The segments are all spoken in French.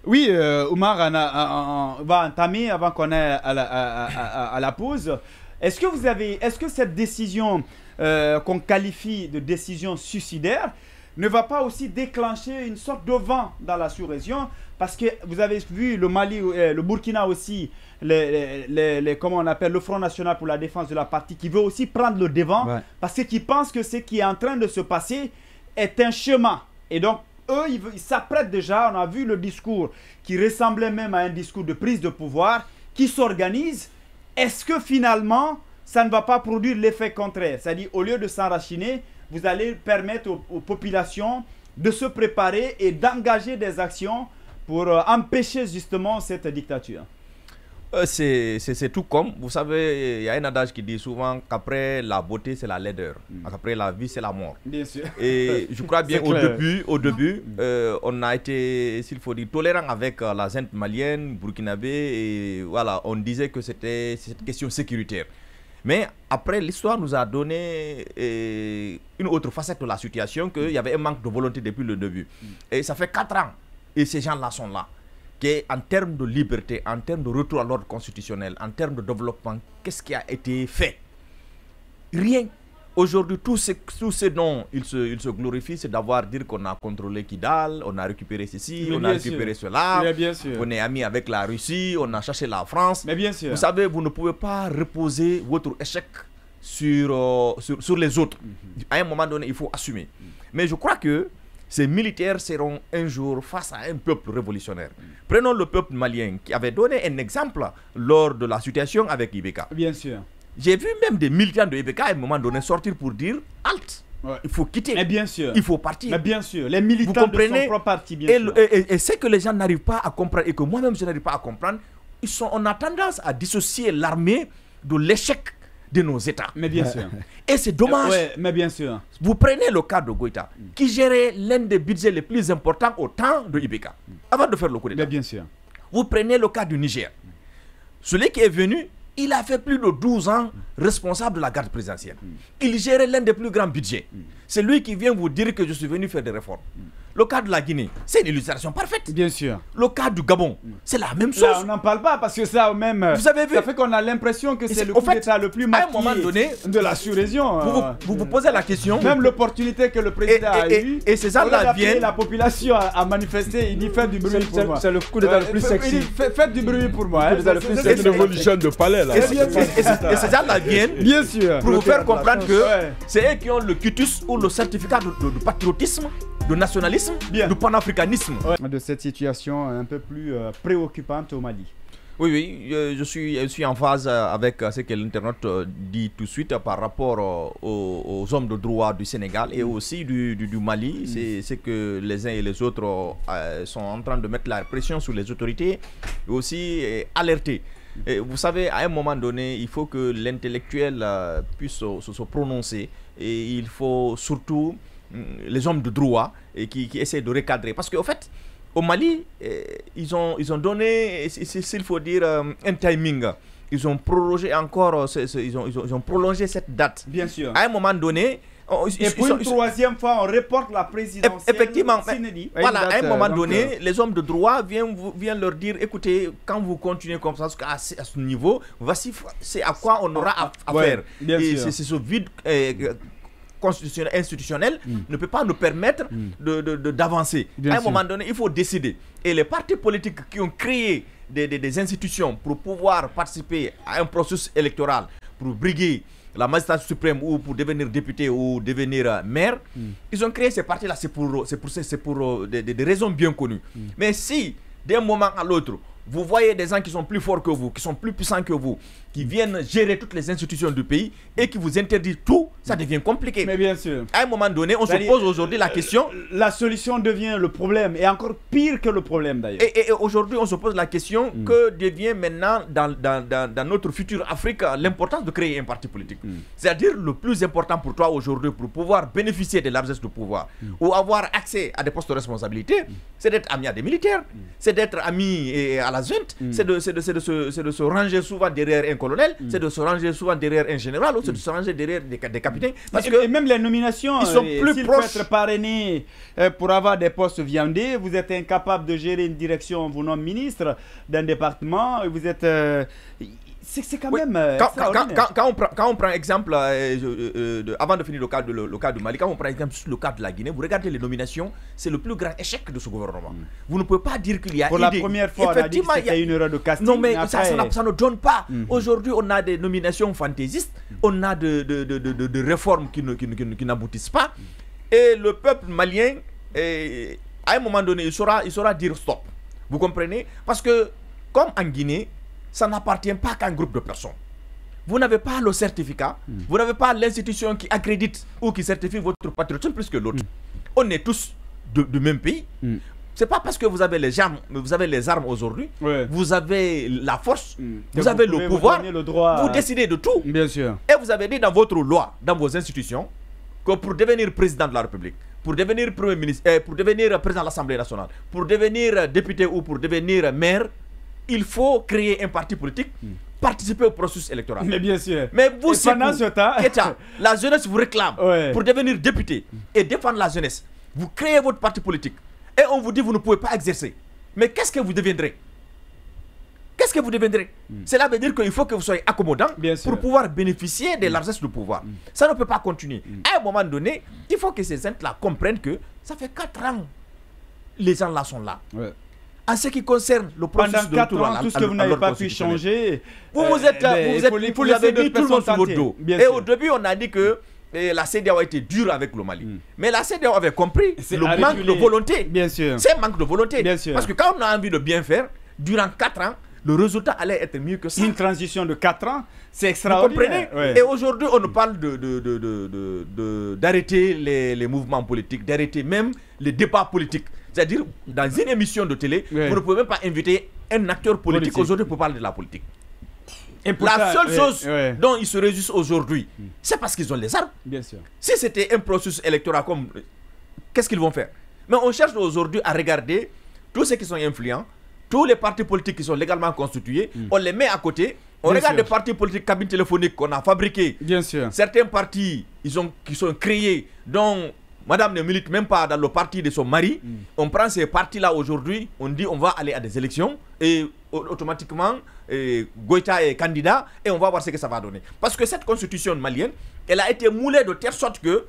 Oui, Oumar on va entamer avant qu'on aille à la pause. Est-ce que cette décision qu'on qualifie de décision suicidaire ne va pas aussi déclencher une sorte de vent dans la sous-région? Parce que vous avez vu le Mali, le Burkina aussi, comment on appelle, le Front National pour la défense de la patrie, qui veut aussi prendre le devant, parce qu'ils pensent que ce qui est en train de se passer est un chemin. Et donc, eux, ils s'apprêtent déjà, on a vu le discours qui ressemblait même à un discours de prise de pouvoir, qui s'organise. Est-ce que finalement, ça ne va pas produire l'effet contraire? C'est-à-dire, au lieu de s'enraciner, vous allez permettre aux populations de se préparer et d'engager des actions pour empêcher justement cette dictature. C'est tout comme, vous savez, il y a un adage qui dit souvent qu'après la beauté, c'est la laideur. Après la vie, c'est la mort. Bien sûr. Et je crois bien au début on a été, s'il faut dire, tolérant avec la junte malienne, burkinabé, et voilà, on disait que c'était une question sécuritaire. Mais après, l'histoire nous a donné une autre facette de la situation, qu'il y avait un manque de volonté depuis le début. Et ça fait 4 ans, et ces gens-là sont là. En termes de liberté, en termes de retour à l'ordre constitutionnel, en termes de développement, qu'est-ce qui a été fait? Rien. Aujourd'hui, tout ce dont il se glorifie, c'est d'avoir dit qu'on a contrôlé Kidal, on a récupéré ceci, on a récupéré cela, on est amis avec la Russie, on a cherché la France. Mais bien sûr. Vous savez, vous ne pouvez pas reposer votre échec sur les autres. À un moment donné, il faut assumer. Mais je crois que ces militaires seront un jour face à un peuple révolutionnaire. Prenons le peuple malien qui avait donné un exemple lors de la situation avec Ibeka. Bien sûr. J'ai vu même des militants de Ibeka à un moment donné sortir pour dire halte. Il faut quitter. Mais bien sûr. Il faut partir. Mais bien sûr. Les militants de son propre parti, bien sûr. Et c'est que les gens n'arrivent pas à comprendre et que moi-même je n'arrive pas à comprendre. On a tendance à dissocier l'armée de l'échec de nos États. Mais bien sûr. Et c'est dommage. Mais bien sûr. Vous prenez le cas de Goïta, qui gérait l'un des budgets les plus importants au temps de Ibeka, avant de faire le coup d'État. Mais bien sûr. Vous prenez le cas du Niger. Celui qui est venu, il a fait plus de 12 ans responsable de la garde présidentielle. Il gérait l'un des plus grands budgets. C'est lui qui vient vous dire que je suis venu faire des réformes. Le cas de la Guinée, c'est une illustration parfaite. Bien sûr. Le cas du Gabon, c'est la même chose. Là, on n'en parle pas parce que ça même. Vous avez vu, ça fait qu'on a l'impression que c'est le coup d'État le plus maquillé à un moment donné, de la sous-région. Vous posez la question. Même l'opportunité que le président a eue. Et ces gens-là viennent. La population a manifesté. Il dit faites du bruit pour moi. C'est le coup d'État le plus sexy. Il dit faites du bruit pour moi. C'est une révolution de palais là. Et ces gens-là viennent. Bien sûr. Pour vous faire comprendre que c'est eux qui ont le quitus ou le certificat de patriotisme, de nationalisme, de panafricanisme. De cette situation un peu plus préoccupante au Mali. Oui, je suis en phase avec ce que l'internaute dit tout de suite par rapport aux hommes de droit du Sénégal et aussi du Mali. C'est que les uns et les autres sont en train de mettre la pression sur les autorités et aussi alerter. Et vous savez, à un moment donné, il faut que l'intellectuel puisse se prononcer et il faut surtout les hommes de droit qui essaient de recadrer. Parce qu'au fait, au Mali, ils ont donné, s'il faut dire, un timing. Ils ont prolongé encore, ils ont prolongé cette date. Bien sûr. À un moment donné, et pour une troisième fois, on reporte la présidentielle. Effectivement. Voilà, à un moment donné, les hommes de droit viennent leur dire, écoutez, quand vous continuez comme ça à ce niveau, voici c'est à quoi on aura affaire. Et c'est ce vide constitutionnel, institutionnel ne peut pas nous permettre d'avancer. À un moment donné, il faut décider. Et les partis politiques qui ont créé des institutions pour pouvoir participer à un processus électoral, pour briguer la magistrature suprême ou pour devenir député ou devenir maire, ils ont créé ces partis-là, c'est pour des raisons bien connues. Mais si, d'un moment à l'autre, vous voyez des gens qui sont plus forts que vous, qui sont plus puissants que vous, qui viennent gérer toutes les institutions du pays et qui vous interdisent tout, ça devient compliqué. Mais bien sûr. À un moment donné, on se pose aujourd'hui la question. La solution devient le problème, et encore pire que le problème d'ailleurs. Et aujourd'hui, on se pose la question que devient maintenant dans notre future Afrique l'importance de créer un parti politique. C'est-à-dire le plus important pour toi aujourd'hui, pour pouvoir bénéficier des largesses de pouvoir ou avoir accès à des postes de responsabilité, c'est d'être ami à des militaires, c'est d'être ami à la la junte, c'est de se ranger souvent derrière un colonel, c'est de se ranger souvent derrière un général, ou c'est de se ranger derrière des capitaines. Parce que même les nominations, ils sont plus proches. Être parrainé pour avoir des postes viandés, vous êtes incapable de gérer une direction, vous nommez ministre d'un département, vous êtes... c'est quand même... Quand on prend exemple, avant de finir le cas du Mali, quand on prend exemple sur le cas de la Guinée, vous regardez les nominations, c'est le plus grand échec de ce gouvernement. Vous ne pouvez pas dire qu'il y a... Pour la première fois, on a dit que c'était une erreur de casting. Non, mais ça ne donne pas. Aujourd'hui, on a des nominations fantaisistes, on a de réformes qui n'aboutissent pas. Et le peuple malien, à un moment donné, il saura dire stop. Vous comprenez? Parce que, comme en Guinée, ça n'appartient pas qu'à un groupe de personnes. Vous n'avez pas le certificat, vous n'avez pas l'institution qui accrédite ou qui certifie votre patriotisme plus que l'autre. On est tous du même pays. C'est pas parce que vous avez les armes aujourd'hui, vous avez la force, vous avez le pouvoir, vous décidez de tout. Bien sûr. Et vous avez dit dans votre loi, dans vos institutions, que pour devenir président de la République, pour devenir premier ministre, pour devenir président de l'Assemblée nationale, pour devenir député ou pour devenir maire, il faut créer un parti politique, participer au processus électoral. Mais bien sûr. Mais vous, pendant ce temps, la jeunesse vous réclame pour devenir député et défendre la jeunesse. Vous créez votre parti politique et on vous dit vous ne pouvez pas exercer. Mais qu'est-ce que vous deviendrez? Qu'est-ce que vous deviendrez? Cela veut dire qu'il faut que vous soyez accommodant pour pouvoir bénéficier des largesses du pouvoir. Ça ne peut pas continuer. À un moment donné, il faut que ces gens-là comprennent que ça fait 4 ans les gens là sont là. En ce qui concerne le processus de retour tout ce que vous n'avez pas pu changer, vous avez mis tout le monde sur votre dos. Et au début, on a dit que la CEDEAO a été dure avec le Mali. Mais la CEDEAO avait compris le manque de volonté. Bien sûr. C'est un manque de volonté. Bien sûr. Parce que quand on a envie de bien faire, durant 4 ans, le résultat allait être mieux que ça. Une transition de 4 ans, c'est extraordinaire. Vous comprenez? Et aujourd'hui, on nous parle d'arrêter les mouvements politiques, d'arrêter même les débats politiques. C'est-à-dire, dans une émission de télé, vous ne pouvez même pas inviter un acteur politique aujourd'hui pour parler de la politique. Et la seule chose dont ils se réjouissent aujourd'hui, c'est parce qu'ils ont les armes. Bien sûr. Si c'était un processus électoral comme... Qu'est-ce qu'ils vont faire? Mais on cherche aujourd'hui à regarder tous ceux qui sont influents, tous les partis politiques qui sont légalement constitués, on les met à côté. On regarde les partis politiques cabines téléphoniques qu'on a fabriqués. Bien sûr. Certains partis qui sont créés, dont madame ne milite même pas dans le parti de son mari. On prend ces partis-là aujourd'hui, on dit on va aller à des élections et automatiquement Goïta est candidat et on va voir ce que ça va donner. Parce que cette constitution malienne, elle a été moulée de telle sorte que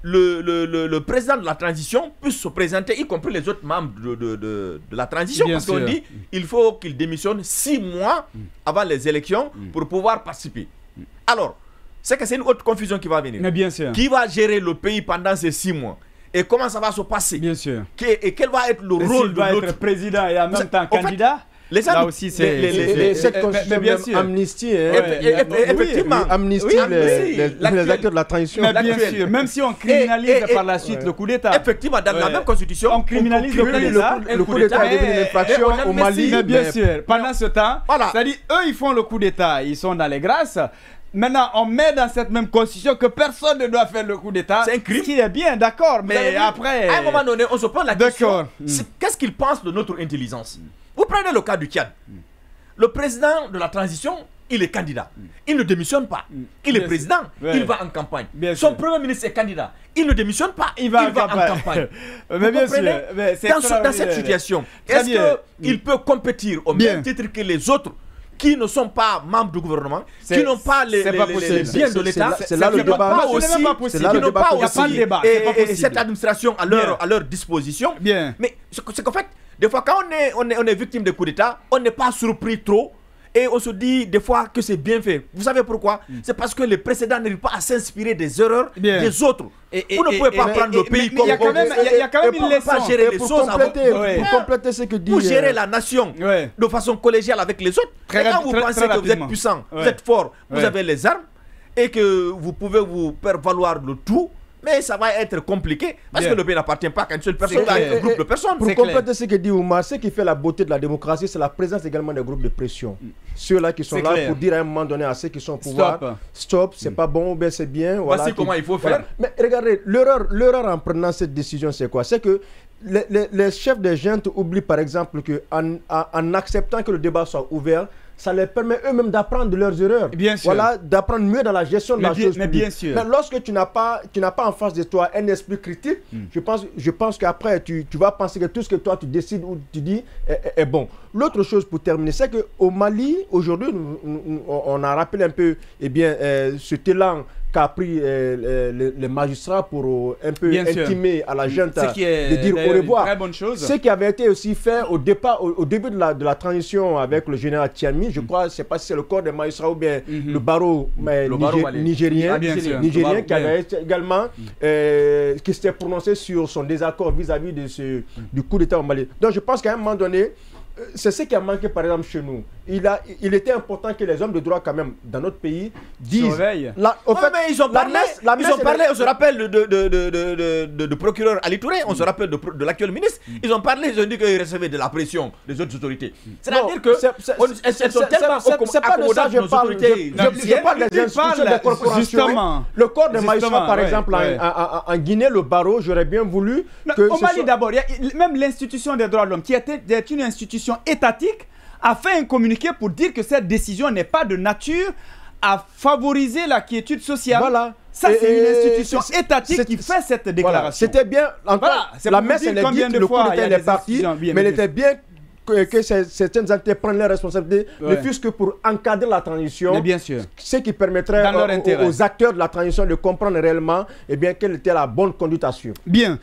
le président de la transition puisse se présenter, y compris les autres membres de la transition. Bien parce qu'on dit il faut qu'il démissionne 6 mois avant les élections pour pouvoir participer. Alors, c'est que c'est une autre confusion qui va venir. Mais bien sûr. Qui va gérer le pays pendant ces 6 mois? Et comment ça va se passer? Bien sûr. Et quel va être le rôle de l'autre? Être président et en même temps candidat? Là aussi, c'est cette constitution amnistie. Effectivement. Amnistie les acteurs de la transition. Mais bien sûr, même si on criminalise par la suite le coup d'État. Effectivement, dans la même constitution, on criminalise le coup d'État. Le coup d'État est devenu une infraction au Mali. Mais bien sûr, pendant ce temps, c'est-à-dire eux, ils font le coup d'État, ils sont dans les grâces. Maintenant, on met dans cette même constitution que personne ne doit faire le coup d'État. C'est un crime. Ce qui est bien, d'accord, mais après... À un moment donné, on se pose la question, qu'est-ce qu'ils pensent de notre intelligence? Vous prenez le cas du Tchad. Le président de la transition, il est candidat. Il ne démissionne pas. Il est président. Il va en campagne. Son premier ministre est candidat. Il ne démissionne pas. Il va en campagne. Mais bien sûr. Dans cette situation, est-ce qu'il peut compétir au même titre que les autres qui ne sont pas membres du gouvernement, qui n'ont pas les biens de l'État, c'est là le débat. Qui n'ont pas aussi cette administration à leur disposition. Mais c'est qu'en fait, des fois, quand on est victime de coup d'État, on n'est pas surpris trop. Et on se dit des fois que c'est bien fait. Vous savez pourquoi? C'est parce que les précédents n'arrivent pas à s'inspirer des erreurs des autres. Vous ne pouvez pas prendre le pays comme... Il y a quand même une leçon. Pour compléter ce que dit... Pour gérer la nation de façon collégiale avec les autres. Et quand vous pensez que vous êtes puissant, vous êtes fort, vous avez les armes et que vous pouvez vous faire valoir le tout, Mais ça va être compliqué parce que le pays n'appartient pas qu'à une seule personne, à un groupe de personnes. Pour compléter ce que dit Oumar, ce qui fait la beauté de la démocratie, c'est la présence également des groupes de pression. Ceux-là qui sont là pour dire à un moment donné à ceux qui sont au pouvoir, stop, c'est pas bon ou bien c'est bien. Voici comment il faut faire. Mais regardez, l'erreur en prenant cette décision, c'est quoi? C'est que les chefs des juntes oublient par exemple qu'en acceptant que le débat soit ouvert, ça leur permet eux-mêmes d'apprendre de leurs erreurs. Bien sûr. Voilà, d'apprendre mieux dans la gestion de la chose publique. Bien sûr. Mais lorsque tu n'as pas en face de toi un esprit critique, je pense qu'après, tu vas penser que tout ce que toi tu décides ou tu dis est bon. L'autre chose pour terminer, c'est qu'au Mali, aujourd'hui, on a rappelé un peu cet élan qu'a pris les magistrats pour un peu intimer à la junte de dire au revoir. Très bonne chose. Ce qui avait été aussi fait au début de la transition avec le général Tiami, je crois, je ne sais pas si c'est le corps des magistrats ou bien le barreau nigérien qui avait également qui s'était prononcé sur son désaccord vis-à-vis du coup d'État au Mali. Donc je pense qu'à un moment donné, c'est ce qui a manqué par exemple chez nous. Il était important que les hommes de droit quand même dans notre pays disent... mais ils ont parlé, on se rappelle de procureur Ali Touré, on se rappelle de l'actuel ministre, ils ont parlé, ils ont dit qu'ils recevaient de la pression des autres autorités. C'est-à-dire que elles sont tellement accommodantes nos autorités. Je parle des institutions, des corporations. Le corps des magistrats par exemple en Guinée, le barreau, j'aurais bien voulu que... Au Mali d'abord, même l'institution des droits de l'homme qui était une institution étatique a fait un communiqué pour dire que cette décision n'est pas de nature à favoriser la quiétude sociale. Voilà. Ça, c'est une institution étatique qui fait cette déclaration. Voilà. C'était bien. La messe, elle est dite, le coup d'État est parti, mais il était bien que certaines entités prennent leurs responsabilités, ne fût-ce que pour encadrer la transition. Mais bien sûr. Ce qui permettrait aux acteurs de la transition de comprendre réellement quelle était la bonne conduite à suivre. Bien.